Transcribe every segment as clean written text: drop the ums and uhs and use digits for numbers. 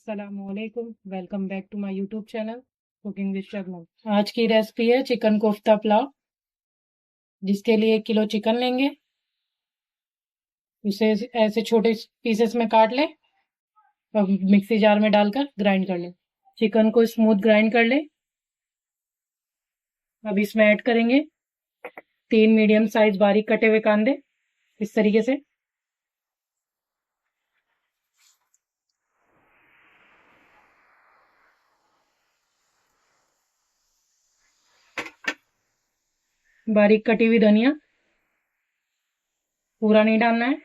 अस्सलामुअलैकुम, welcome back to my YouTube channel cooking with Shabnam. आज की रेसिपी है चिकन कोफ्ता पुलाव, जिसके लिए 1 किलो चिकन लेंगे। उसे ऐसे छोटे पीसेस में काट लें और मिक्सी जार में डालकर ग्राइंड कर लें। चिकन को स्मूथ ग्राइंड कर लें। अब इसमें ऐड करेंगे 3 मीडियम साइज बारीक कटे हुए कांदे, इस तरीके से। बारीक कटी हुई धनिया, पूरा नहीं डालना है,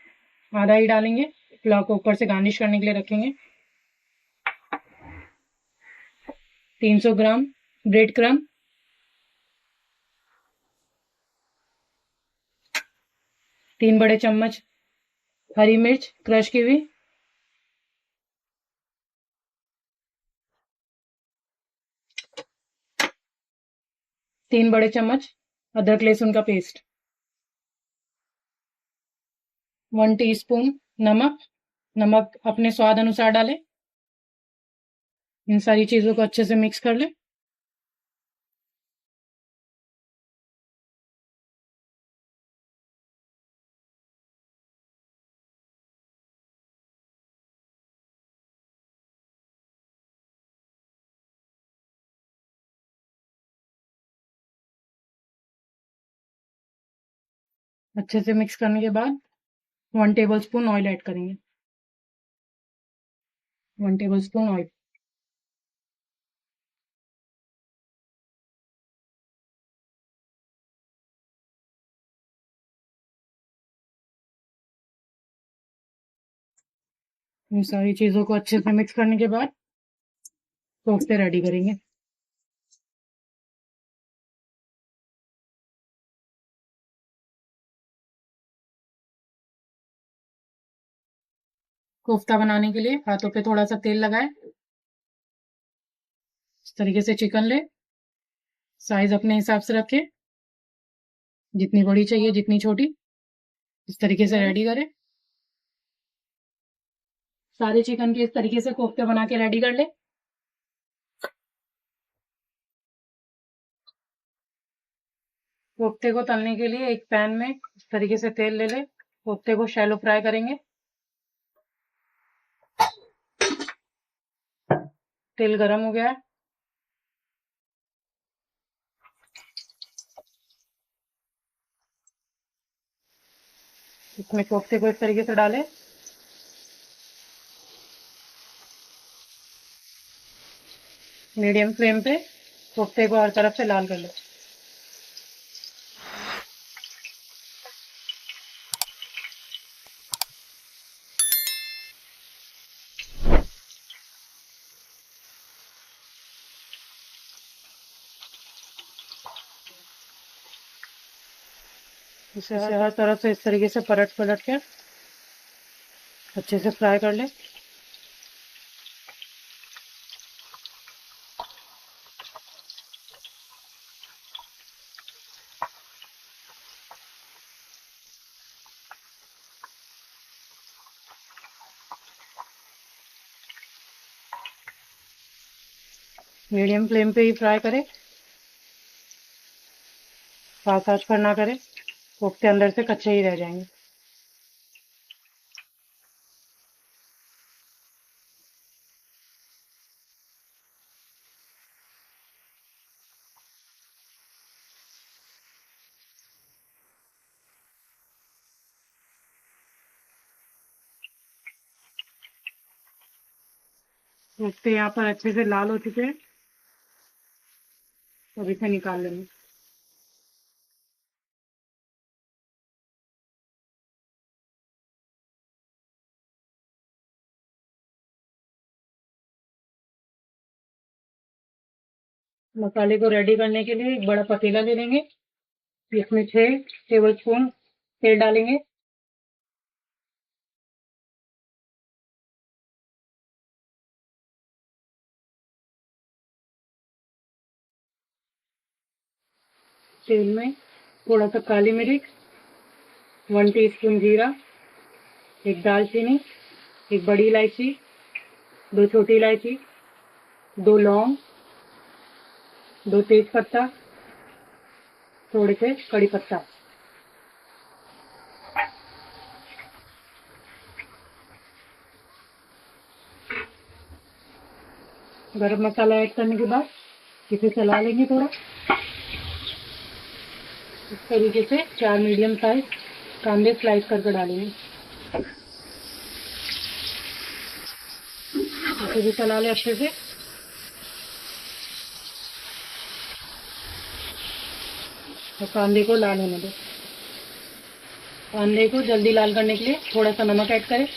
आधा ही डालेंगे। पुलाव को ऊपर से गार्निश करने के लिए रखेंगे। 300 ग्राम ब्रेड क्रम्ब, 3 बड़े चम्मच हरी मिर्च क्रश की हुई, 3 बड़े चम्मच अदरक लहसुन का पेस्ट, 1 टीस्पून नमक। नमक अपने स्वाद अनुसार डालें। इन सारी चीजों को अच्छे से मिक्स कर लें। अच्छे से मिक्स करने के बाद 1 टेबलस्पून ऑयल ऐड करेंगे। 1 टेबलस्पून ऑयल। इन सारी चीजों को अच्छे से मिक्स करने के बाद कोफ्ते रेडी करेंगे। कोफ्ता बनाने के लिए हाथों पे थोड़ा सा तेल लगाएं। इस तरीके से चिकन ले, साइज अपने हिसाब से रखें, जितनी बड़ी चाहिए जितनी छोटी, इस तरीके से रेडी करें। सारे चिकन के इस तरीके से कोफ्ते बना के रेडी कर ले। कोफ्ते को तलने के लिए एक पैन में इस तरीके से तेल ले ले। कोफ्ते को शैलो फ्राई करेंगे। तेल गरम हो गया है। इसमें कोफ्ते को इस तरीके से डालें। मीडियम फ्लेम पे कोफ्ते को हर तरफ से लाल कर लो। इसे हर तरफ से इस तरीके से पलट पलट के अच्छे से फ्राई कर ले। मीडियम फ्लेम पे ही फ्राई करें, फास्ट आंच पर ना करें, कोफ्ते अंदर से कच्चे ही रह जाएंगे। कोफ्ते यहाँ पर अच्छे से लाल हो चुके हैं, अब इसे निकाल लेंगे। मसाले को रेडी करने के लिए एक बड़ा पतीला ले लेंगे। इसमें 6 टेबलस्पून तेल डालेंगे। तेल में थोड़ा सा काली मिर्च, 1 टीस्पून जीरा, एक दालचीनी, एक बड़ी इलायची, 2 छोटी इलायची, 2 लौंग, 2 तेज पत्ता, थोड़े से कड़ी पत्ता। गरम मसाला ऐड करने के बाद इसे चला लेंगे थोड़ा। इस तरीके से 4 मीडियम साइज कांदे स्लाइस करके डालेंगे। इसे भी चला ले अच्छे से। और कांदे को लाल होने दो। कांदे को जल्दी लाल करने के लिए थोड़ा सा नमक ऐड करें।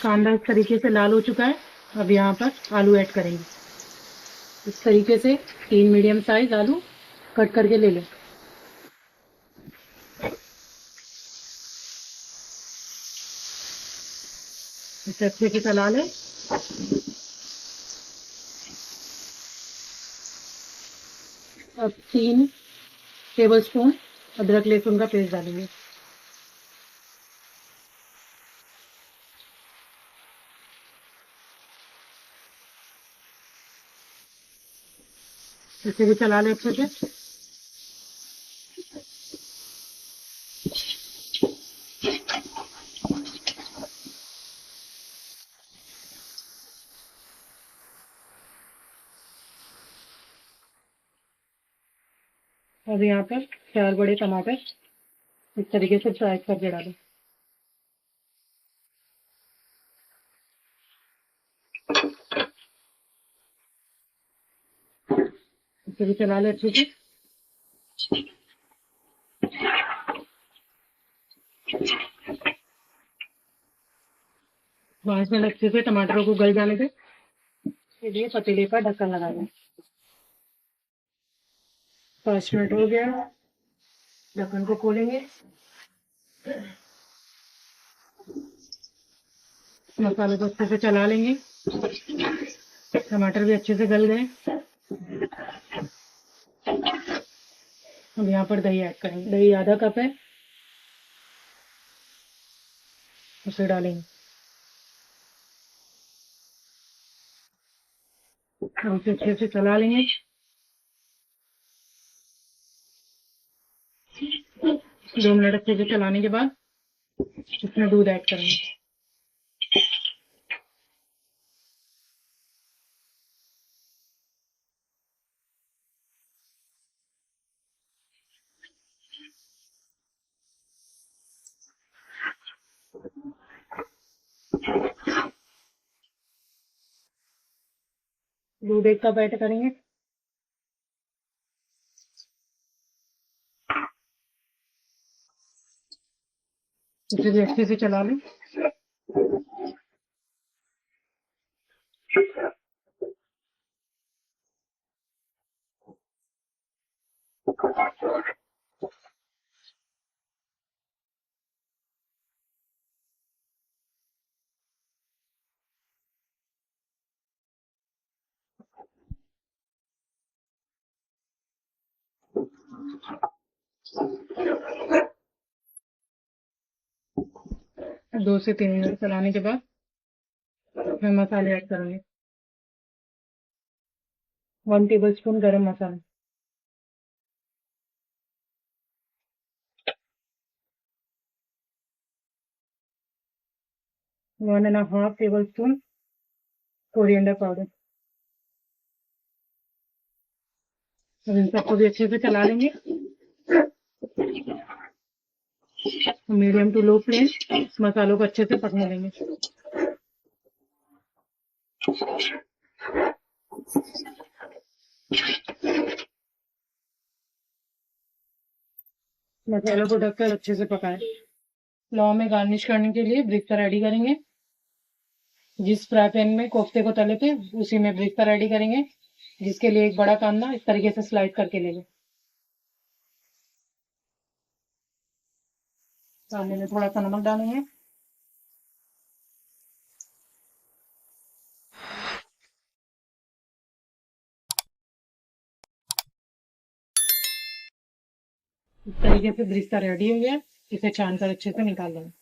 कांदा इस तरीके से लाल हो चुका है। अब यहाँ पर आलू ऐड करेंगे। इस तरीके से 3 मीडियम साइज आलू कट करके ले लें। इसे अच्छे से चला लें। अब 3 टेबलस्पून अदरक लहसुन का पेस्ट डालेंगे। इसे भी चला लें अच्छे से। अब यहाँ पर 4 बड़े टमाटर इस तरीके से फ्राई करके डालें। इसे भी चला लें अच्छे से। 5 मिनट अच्छे से टमाटरों को गल जाने दें। इसके लिए पतीले पर ढक्कन लगा दें। 5 मिनट हो गया। ढक्कन को खोलेंगे। मसाले को अच्छे से चला लेंगे। टमाटर भी अच्छे से गल गए। अब यहाँ पर दही ऐड करेंगे। दही आधा कप है, उसे डालेंगे। उसे अच्छे से चला लेंगे। 2 मिनट अच्छे से चलाने के बाद इसमें दूध ऐड करेंगे। दूध 1 कप ऐड करेंगे। इसे भी अच्छे से चला लें। दो से 3 मिनट चलाने के बाद मैं मसाले ऐड करूंगी। 1 टेबलस्पून गरम मसाला, 1.5 टेबलस्पून कोरिएंडर पाउडर। अब इन सबको भी अच्छे से चला लेंगे। मीडियम टू लो फ्लेम मसालों को अच्छे से पकने देंगे। मसालों को ढककर अच्छे से पकाएं। पुलाव में गार्निश करने के लिए ब्रिस्ता रेडी करेंगे। जिस फ्राई पैन में कोफ्ते को तले थे उसी में ब्रिस्ता रेडी करेंगे, जिसके लिए एक बड़ा कांदा इस तरीके से स्लाइड करके ले लें। कांदे में थोड़ा सा नमक डालेंगे। इस तरीके से ब्रिस्ता रेडी हो गया। इसे छान कर अच्छे से निकाल लेंगे।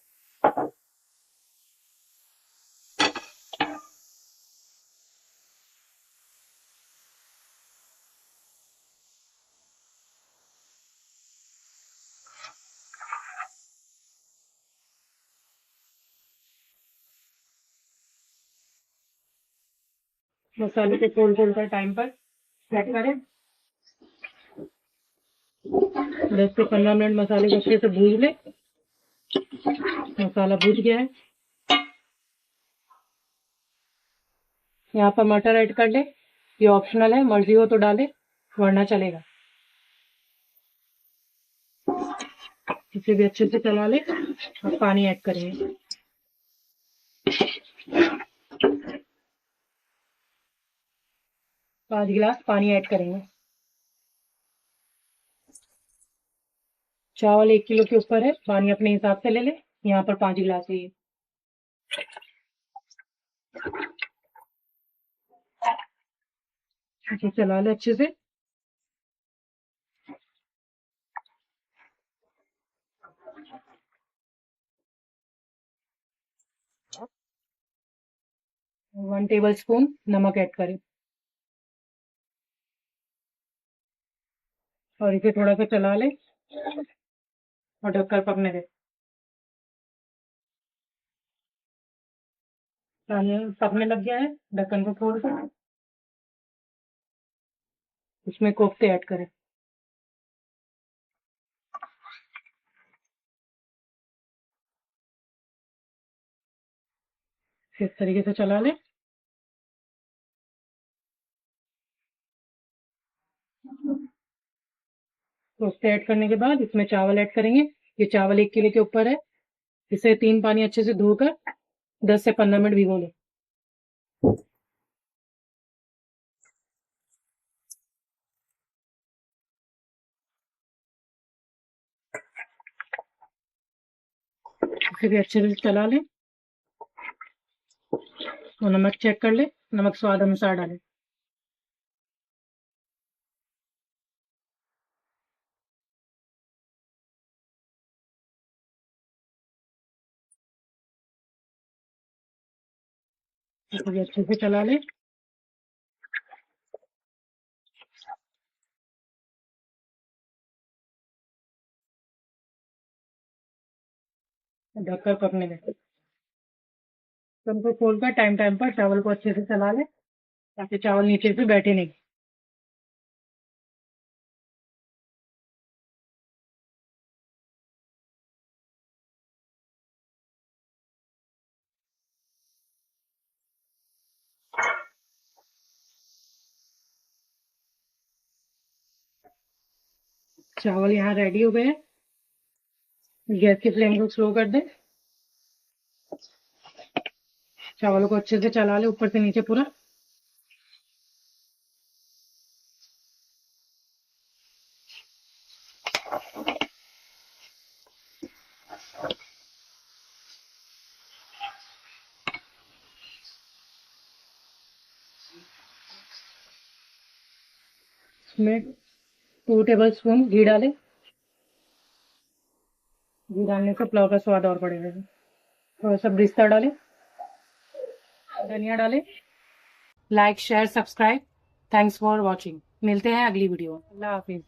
मसाले को खोल खोल कर टाइम पर सेट करें। 10 से 15 मिनट मसाले को अच्छे से भून ले। मसाला भून गया है। यहाँ पर मटर ऐड कर ले। ये ऑप्शनल है, मर्जी हो तो डाले वरना चलेगा। इसे भी अच्छे से चला ले और पानी ऐड करेंगे। 5 गिलास पानी ऐड करेंगे। चावल 1 किलो के ऊपर है, पानी अपने हिसाब से ले ले। यहाँ पर 5 गिलास है। इसे चला ले अच्छे से। वन टेबल स्पून नमक ऐड करें और इसे थोड़ा सा चला ले और ढककर पकने दे। पानी पकने लग गया है, ढक्कन को खोल कर इसमें कोफ्ते ऐड करें। इस तरीके से चला ले। कोफ्ते ऐड करने के बाद इसमें चावल ऐड करेंगे। ये चावल 1 किलो के ऊपर है। इसे 3 पानी अच्छे से धोकर 10 से 15 मिनट भिगो ले। इसे भी अच्छे से चला ले और नमक चेक कर ले। नमक स्वाद अनुसार डाले। इसे भी अच्छे से चला ले। ढककर पकने दे। ढक्कन को खोलकर टाइम टाइम पर चावल को अच्छे से चला ले ताकि चावल नीचे से बैठे नहीं। चावल यहाँ रेडी हो गए। गैस की फ्लेम को स्लो कर दे। चावल को अच्छे से चला ले ऊपर से नीचे पूरा। इसमें 2 टेबल स्पून घी डाले। घी डालने से पुलाव का स्वाद और बढ़ेगा। थोड़ा सा ब्रिस्ता डाले, धनिया डाले। Like share subscribe. Thanks for watching. मिलते हैं अगली वीडियो। अल्लाह हाफिज।